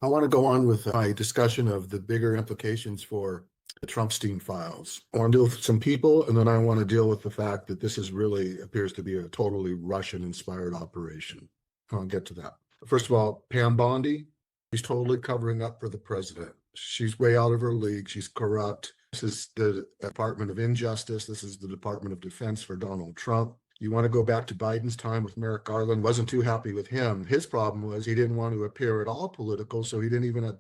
I want to go on with my discussion of the bigger implications for the Epstein files. I want to deal with some people, and then I want to deal with the fact that this is really appears to be a totally Russian-inspired operation. I'll get to that. First of all, Pam Bondi, she's totally covering up for the president. She's way out of her league. She's corrupt. This is the Department of Injustice. This is the Department of Defense for Donald Trump. You want to go back to Biden's time with Merrick Garland, wasn't too happy with him. His problem was he didn't want to appear at all political, so he didn't even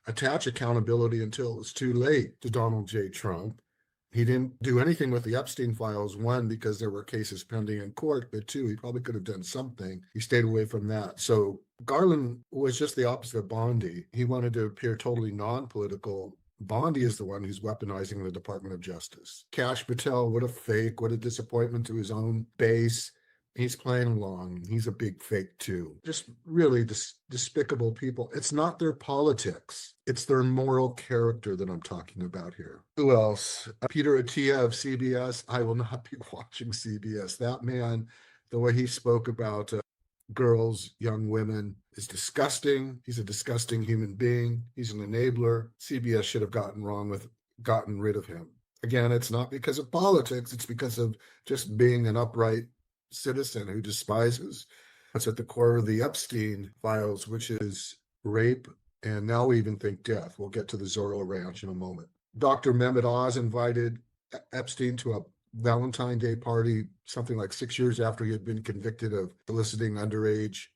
attach accountability until it was too late to Donald J. Trump. He didn't do anything with the Epstein files, one, because there were cases pending in court, but two, he probably could have done something. He stayed away from that. So Garland was just the opposite of Bondi. He wanted to appear totally non-political. Bondi is the one who's weaponizing the Department of Justice. Kash Patel, what a fake, what a disappointment to his own base. He's playing along. He's a big fake too. Just really despicable people. It's not their politics. It's their moral character that I'm talking about here. Who else? Peter Attia of CBS. I will not be watching CBS. That man, the way he spoke about girls, young women, is disgusting. He's a disgusting human being. He's an enabler. CBS should have gotten rid of him. Again, it's not because of politics. It's because of just being an upright citizen who despises what's at the core of the Epstein files, which is rape, and now we even think death. We'll get to the Zorro Ranch in a moment. Dr. Mehmet Oz invited Epstein to a Valentine's Day party, something like 6 years after he had been convicted of soliciting underage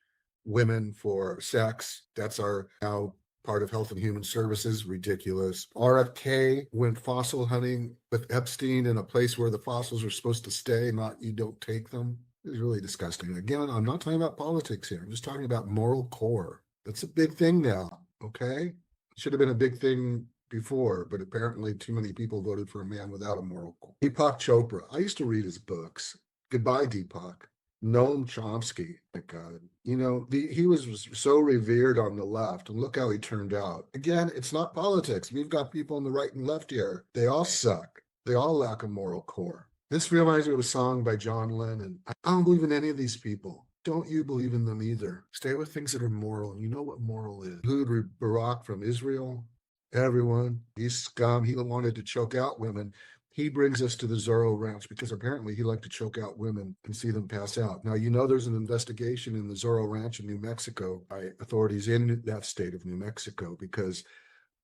women for sex. That's our now part of Health and Human Services. Ridiculous. RFK went fossil hunting with Epstein in a place where the fossils are supposed to stay, not you don't take them. It's really disgusting. Again, I'm not talking about politics here. I'm just talking about moral core. That's a big thing now, okay? It should have been a big thing before, but apparently too many people voted for a man without a moral core. Deepak Chopra. I used to read his books. Goodbye, Deepak. Noam Chomsky, my God. You know, he was so revered on the left, and look how he turned out. Again, it's not politics. We've got people on the right and left here. They all suck. They all lack a moral core. This reminds me of a song by John Lennon. I don't believe in any of these people. Don't you believe in them either. Stay with things that are moral. You know what moral is. Include Barack from Israel. Everyone. He's scum. He wanted to choke out women. He brings us to the Zorro Ranch because apparently he liked to choke out women and see them pass out. Now, you know, there's an investigation in the Zorro Ranch in New Mexico by authorities in that state of New Mexico because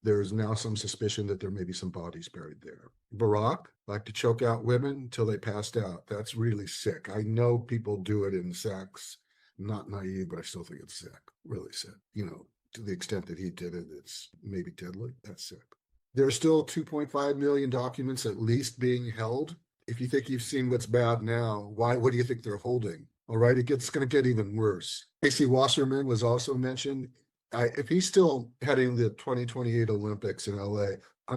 there's now some suspicion that there may be some bodies buried there. Barack liked to choke out women until they passed out. That's really sick. I know people do it in sex. I'm not naive, but I still think it's sick. Really sick. You know, to the extent that he did it, it's maybe deadly. That's sick. There's still 2.5 million documents at least being held. If you think you've seen what's bad now, what do you think they're holding? All right, it's going to get even worse. Casey Wasserman was also mentioned. If he's still heading the 2028 Olympics in LA,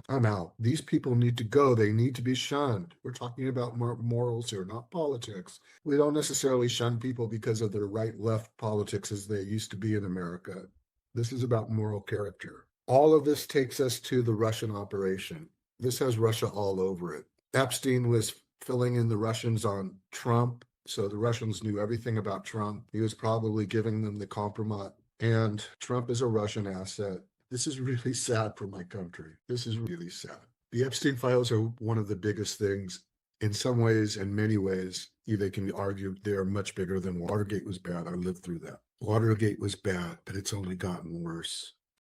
I'm out. These people need to go. They need to be shunned. We're talking about morals here, not politics. We don't necessarily shun people because of their right-left politics as they used to be in America. This is about moral character. All of this takes us to the Russian operation. This has Russia all over it. Epstein was filling in the Russians on Trump, so the Russians knew everything about Trump. He was probably giving them the compromise, and Trump is a Russian asset. This is really sad for my country. This is really sad. The Epstein files are one of the biggest things. In some ways, in many ways, they can argue they're much bigger than Watergate was bad. I lived through that. Watergate was bad, but it's only gotten worse.